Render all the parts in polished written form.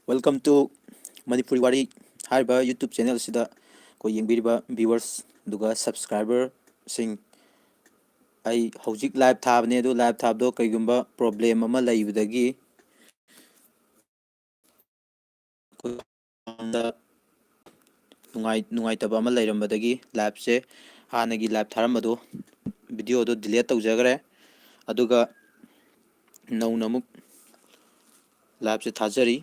Welcome to Manipuri Wari haiba YouTube channel sida ko yengbiriba viewers duga subscriber sing ai hojik live thabne do live thabdo kaigumba problem ama laibudagi nungai taba ama lairambadagi live se hanagi live tharamado video do delete tawjagare aduga naunamuk live se thajari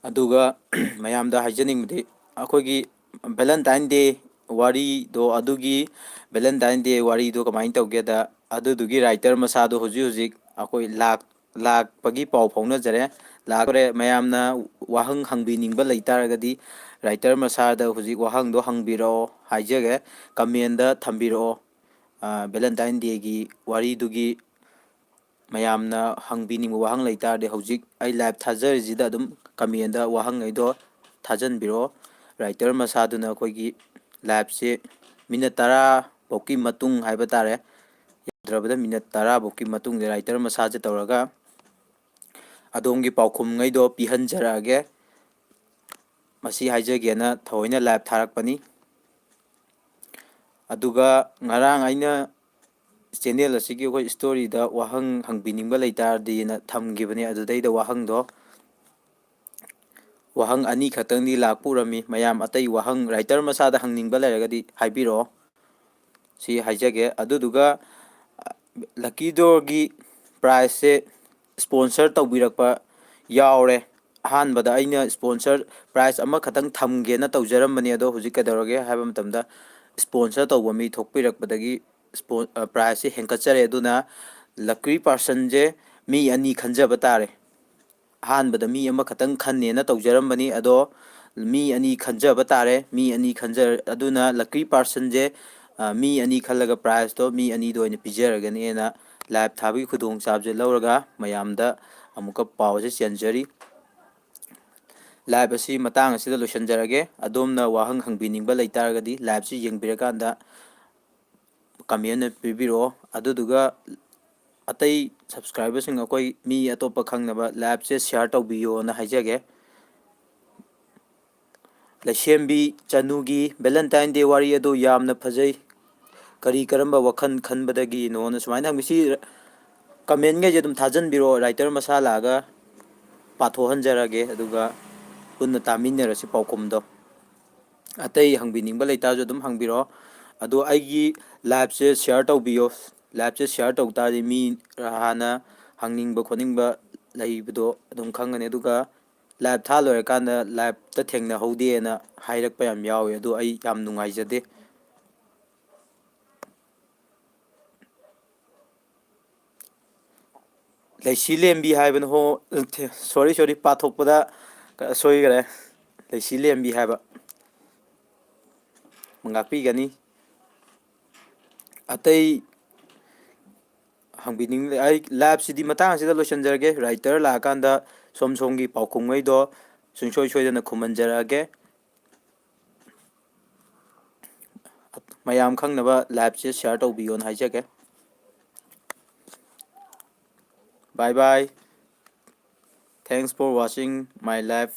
aduga mayamda hajaning akogi Valentine Day wari do adugi Valentine Day wari do kamain tawgeda adudugi writer masado hujik akoi lak pagi pau phawna jare lakore mayamna wahang hangbi ningba leitaragadi writer masada hujik wahang do hangbiro haijage comment da thambiro Valentine Day gi wari dugi mayamna hangbi ningba wahang leitarde hujik ai live thajar jida dum comment da wahang aido thajan biro writer masaduna akogi live se minute 10 boki matung haiba tare yadrabada minute 10 boki matung de writer masaje tawraga adongi Paokhum ngaido pihanjarage masi haijagena thoina live tharakpani aduga ngarang aina channel asigi ko story da wahang hangbiningba leitardi na thamgibani adudaida wahang ani khatangni lakpurami mayam atai wahang writer masada hangningba leragadi haibiro si haijage aduduga lucky door gi price se sponsor tawbirakpa yaure ahanbada aina sponsor price ama khatang thamgena tawjarambani ado hujik kadorage haiba matamda sponsor tawba mi thokpirakpadagi price se henkachare aduna lucky person je mi ani khanjaba tare ahanbada mi ama khatang khanne na tawjarambani ado mi ani khanjaba tare mi ani khanjar aduna lucky person je mi ani khallaga price to mi ani do ina pijaragani na live thabi khudong sabje lawraga mayamda amuka pawse chenjari live asi matang asida losanjarage adomna wahang hangbiningba leitaragadi live si yengbirakanda comment pibiro aduduga atai subscriber sing akoi mi atopa khangnaba live se share tawbiyo na haijage Lasembi chanugi Valentine Day wari ado yamna phajai kari karamba wakhan khanbadagi no na sumaina misi comment ngai jedum thajan biro writer masala ga patho hanjarage aduga punna taminnerasi Paokhum do atai hangbiningba leita jo dum hangbiro ado aigi live se share tawbiyo live se share tawtari mi hana hangningba khoningba leibdo adum khangane aduga live tha lorakanda live ta thengna hode na hairakpa yam yawe adu ai yam nungaijade Laisi lembi haiban ho sorry pathokpada soi gare laisi lembi haiba mangakpi gani atai hangbining ai live sidi matang sida losanjarage writer la kanda somsongi Paokhum ngai do sungsoi soidana khumanjarage mayam khangnaba live se share tawbiyon haijage bye bye thanks for watching my live